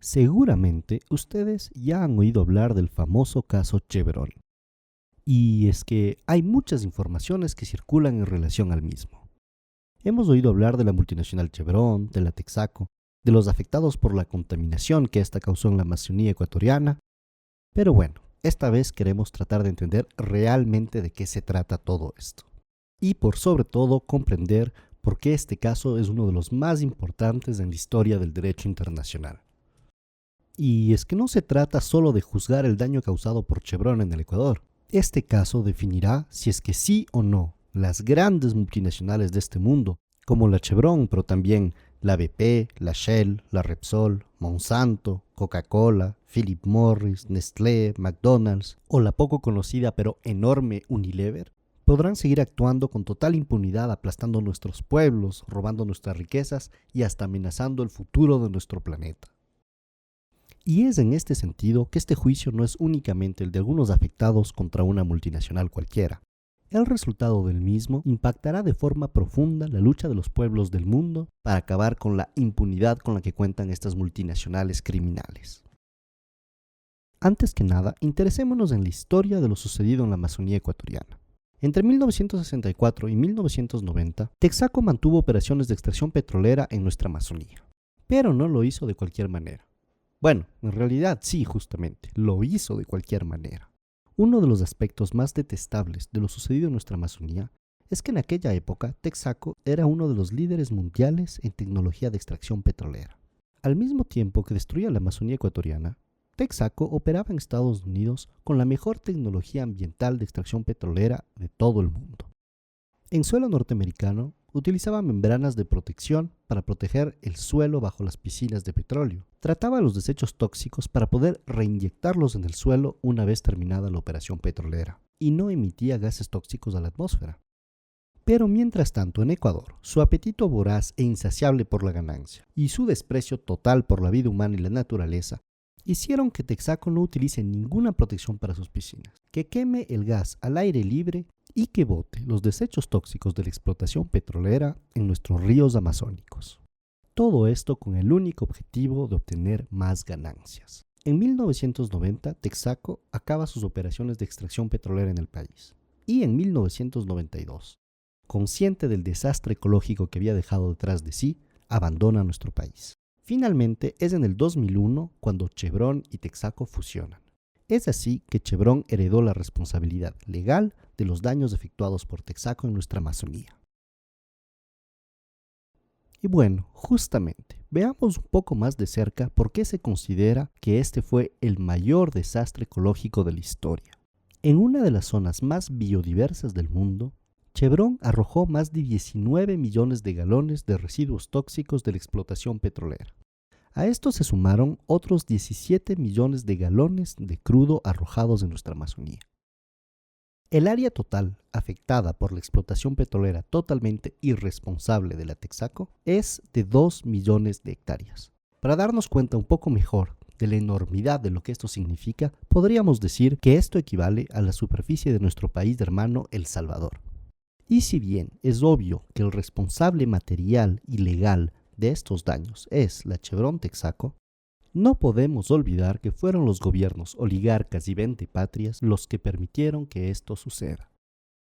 Seguramente ustedes ya han oído hablar del famoso caso Chevron. Y es que hay muchas informaciones que circulan en relación al mismo. Hemos oído hablar de la multinacional Chevron, de la Texaco, de los afectados por la contaminación que esta causó en la Amazonía ecuatoriana. Pero bueno, esta vez queremos tratar de entender realmente de qué se trata todo esto. Y por sobre todo comprender por qué este caso es uno de los más importantes en la historia del derecho internacional. Y es que no se trata solo de juzgar el daño causado por Chevron en el Ecuador. Este caso definirá si es que sí o no las grandes multinacionales de este mundo, como la Chevron, pero también la BP, la Shell, la Repsol, Monsanto, Coca-Cola, Philip Morris, Nestlé, McDonald's o la poco conocida pero enorme Unilever, podrán seguir actuando con total impunidad aplastando nuestros pueblos, robando nuestras riquezas y hasta amenazando el futuro de nuestro planeta. Y es en este sentido que este juicio no es únicamente el de algunos afectados contra una multinacional cualquiera. El resultado del mismo impactará de forma profunda la lucha de los pueblos del mundo para acabar con la impunidad con la que cuentan estas multinacionales criminales. Antes que nada, interesémonos en la historia de lo sucedido en la Amazonía ecuatoriana. Entre 1964 y 1990, Texaco mantuvo operaciones de extracción petrolera en nuestra Amazonía, pero no lo hizo de cualquier manera. Bueno, en realidad sí, justamente, lo hizo de cualquier manera. Uno de los aspectos más detestables de lo sucedido en nuestra Amazonía es que en aquella época Texaco era uno de los líderes mundiales en tecnología de extracción petrolera. Al mismo tiempo que destruía la Amazonía ecuatoriana, Texaco operaba en Estados Unidos con la mejor tecnología ambiental de extracción petrolera de todo el mundo. En suelo norteamericano, utilizaba membranas de protección para proteger el suelo bajo las piscinas de petróleo. Trataba los desechos tóxicos para poder reinyectarlos en el suelo una vez terminada la operación petrolera, y no emitía gases tóxicos a la atmósfera. Pero mientras tanto en Ecuador, su apetito voraz e insaciable por la ganancia y su desprecio total por la vida humana y la naturaleza hicieron que Texaco no utilice ninguna protección para sus piscinas, que queme el gas al aire libre y que bote los desechos tóxicos de la explotación petrolera en nuestros ríos amazónicos. Todo esto con el único objetivo de obtener más ganancias. En 1990, Texaco acaba sus operaciones de extracción petrolera en el país. Y en 1992, consciente del desastre ecológico que había dejado detrás de sí, abandona nuestro país. Finalmente, es en el 2001 cuando Chevron y Texaco fusionan. Es así que Chevron heredó la responsabilidad legal de los daños efectuados por Texaco en nuestra Amazonía. Y bueno, justamente, veamos un poco más de cerca por qué se considera que este fue el mayor desastre ecológico de la historia. En una de las zonas más biodiversas del mundo, Chevron arrojó más de 19 millones de galones de residuos tóxicos de la explotación petrolera. A esto se sumaron otros 17 millones de galones de crudo arrojados en nuestra Amazonía. El área total afectada por la explotación petrolera totalmente irresponsable de la Texaco es de 2 millones de hectáreas. Para darnos cuenta un poco mejor de la enormidad de lo que esto significa, podríamos decir que esto equivale a la superficie de nuestro país hermano El Salvador. Y si bien es obvio que el responsable material y legal de estos daños es la Chevron Texaco, no podemos olvidar que fueron los gobiernos oligarcas y vendepatrias los que permitieron que esto suceda.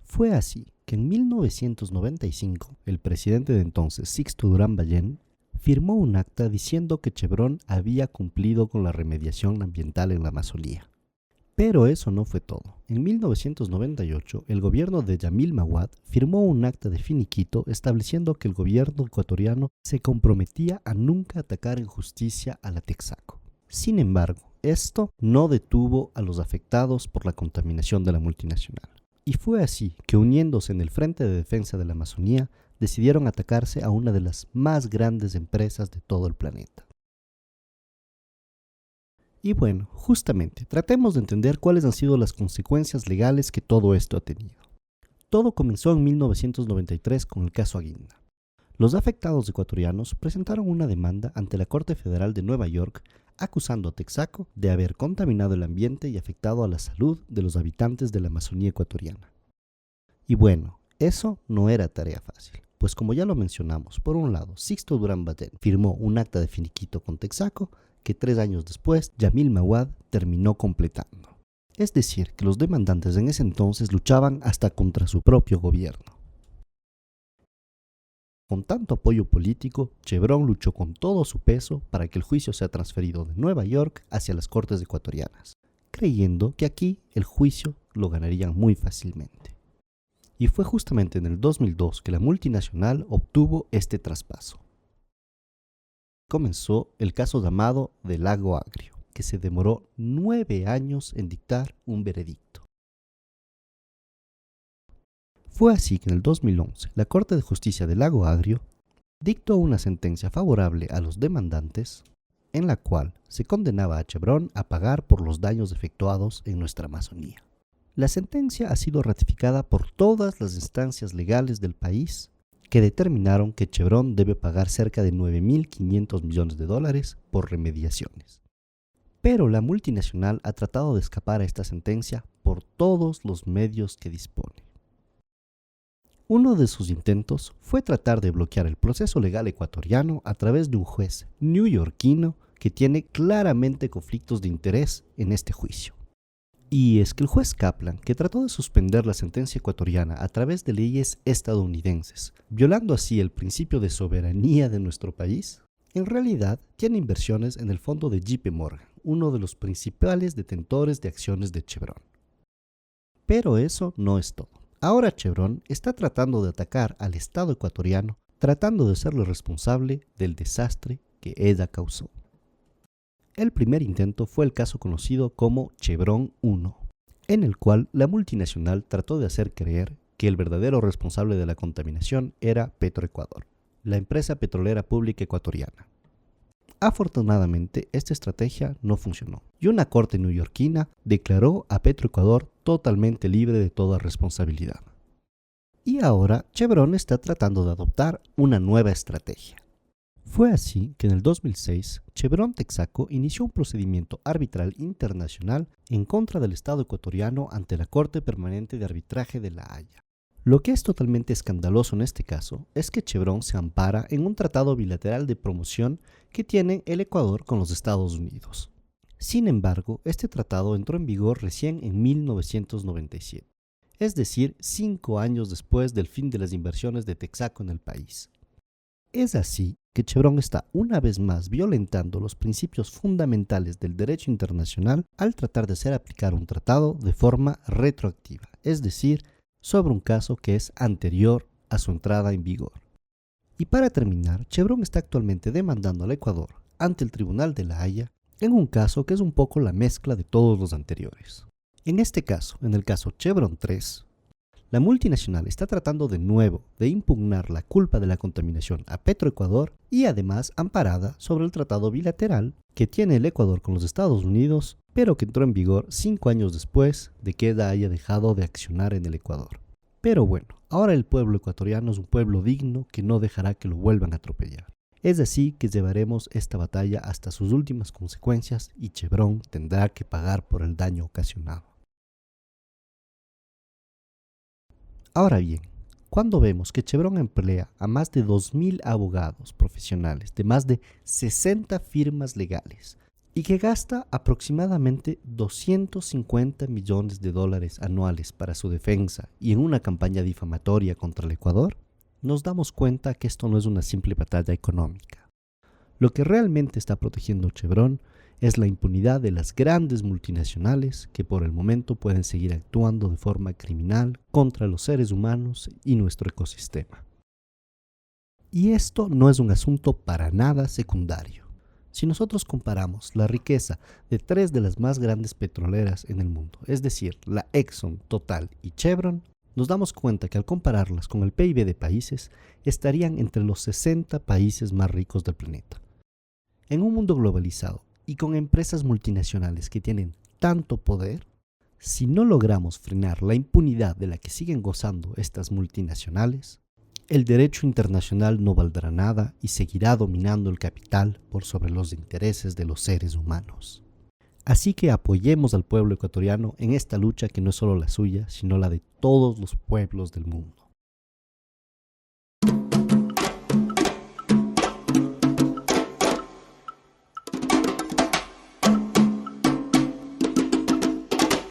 Fue así que en 1995 el presidente de entonces, Sixto Durán Ballén, firmó un acta diciendo que Chevron había cumplido con la remediación ambiental en la Amazonía. Pero eso no fue todo. En 1998, el gobierno de Yamil Mahuad firmó un acta de finiquito estableciendo que el gobierno ecuatoriano se comprometía a nunca atacar en justicia a la Texaco. Sin embargo, esto no detuvo a los afectados por la contaminación de la multinacional. Y fue así que, uniéndose en el Frente de Defensa de la Amazonía, decidieron atacarse a una de las más grandes empresas de todo el planeta. Y bueno, justamente, tratemos de entender cuáles han sido las consecuencias legales que todo esto ha tenido. Todo comenzó en 1993 con el caso Aguinda. Los afectados ecuatorianos presentaron una demanda ante la Corte Federal de Nueva York acusando a Texaco de haber contaminado el ambiente y afectado a la salud de los habitantes de la Amazonía ecuatoriana. Y bueno, eso no era tarea fácil, pues como ya lo mencionamos, por un lado, Sixto Durán Ballén firmó un acta de finiquito con Texaco que 3 años después Jamil Mawad terminó completando. Es decir, que los demandantes en ese entonces luchaban hasta contra su propio gobierno. Con tanto apoyo político, Chevron luchó con todo su peso para que el juicio sea transferido de Nueva York hacia las cortes ecuatorianas, creyendo que aquí el juicio lo ganarían muy fácilmente. Y fue justamente en el 2002 que la multinacional obtuvo este traspaso. Comenzó el caso llamado de Lago Agrio, que se demoró 9 años en dictar un veredicto. Fue así que en el 2011 la Corte de Justicia de Lago Agrio dictó una sentencia favorable a los demandantes en la cual se condenaba a Chevron a pagar por los daños efectuados en nuestra Amazonía. La sentencia ha sido ratificada por todas las instancias legales del país que determinaron que Chevron debe pagar cerca de 9.500 millones de dólares por remediaciones. Pero la multinacional ha tratado de escapar a esta sentencia por todos los medios que dispone. Uno de sus intentos fue tratar de bloquear el proceso legal ecuatoriano a través de un juez neoyorquino que tiene claramente conflictos de interés en este juicio. Y es que el juez Kaplan, que trató de suspender la sentencia ecuatoriana a través de leyes estadounidenses, violando así el principio de soberanía de nuestro país, en realidad tiene inversiones en el fondo de JP Morgan, uno de los principales detentores de acciones de Chevron. Pero eso no es todo. Ahora Chevron está tratando de atacar al Estado ecuatoriano, tratando de serlo responsable del desastre que ella causó. El primer intento fue el caso conocido como Chevron 1, en el cual la multinacional trató de hacer creer que el verdadero responsable de la contaminación era Petroecuador, la empresa petrolera pública ecuatoriana. Afortunadamente, esta estrategia no funcionó y una corte neoyorquina declaró a Petroecuador totalmente libre de toda responsabilidad. Y ahora Chevron está tratando de adoptar una nueva estrategia. Fue así que en el 2006, Chevron Texaco inició un procedimiento arbitral internacional en contra del Estado ecuatoriano ante la Corte Permanente de Arbitraje de La Haya. Lo que es totalmente escandaloso en este caso es que Chevron se ampara en un tratado bilateral de promoción que tiene el Ecuador con los Estados Unidos. Sin embargo, este tratado entró en vigor recién en 1997, es decir, 5 años después del fin de las inversiones de Texaco en el país. Es así que Chevron está una vez más violentando los principios fundamentales del derecho internacional al tratar de hacer aplicar un tratado de forma retroactiva, es decir, sobre un caso que es anterior a su entrada en vigor. Y para terminar, Chevron está actualmente demandando al Ecuador ante el Tribunal de La Haya en un caso que es un poco la mezcla de todos los anteriores. En este caso, en el caso Chevron 3, la multinacional está tratando de nuevo de impugnar la culpa de la contaminación a Petroecuador y además amparada sobre el tratado bilateral que tiene el Ecuador con los Estados Unidos, pero que entró en vigor 5 años después de que ella haya dejado de accionar en el Ecuador. Pero bueno, ahora el pueblo ecuatoriano es un pueblo digno que no dejará que lo vuelvan a atropellar. Es así que llevaremos esta batalla hasta sus últimas consecuencias y Chevron tendrá que pagar por el daño ocasionado. Ahora bien, cuando vemos que Chevron emplea a más de 2.000 abogados profesionales de más de 60 firmas legales y que gasta aproximadamente 250 millones de dólares anuales para su defensa y en una campaña difamatoria contra el Ecuador, nos damos cuenta que esto no es una simple batalla económica. Lo que realmente está protegiendo Chevron es la impunidad de las grandes multinacionales que por el momento pueden seguir actuando de forma criminal contra los seres humanos y nuestro ecosistema. Y esto no es un asunto para nada secundario. Si nosotros comparamos la riqueza de 3 de las más grandes petroleras en el mundo, es decir, la Exxon, Total y Chevron, nos damos cuenta que al compararlas con el PIB de países, estarían entre los 60 países más ricos del planeta. En un mundo globalizado y con empresas multinacionales que tienen tanto poder, si no logramos frenar la impunidad de la que siguen gozando estas multinacionales, el derecho internacional no valdrá nada y seguirá dominando el capital por sobre los intereses de los seres humanos. Así que apoyemos al pueblo ecuatoriano en esta lucha que no es solo la suya, sino la de todos los pueblos del mundo.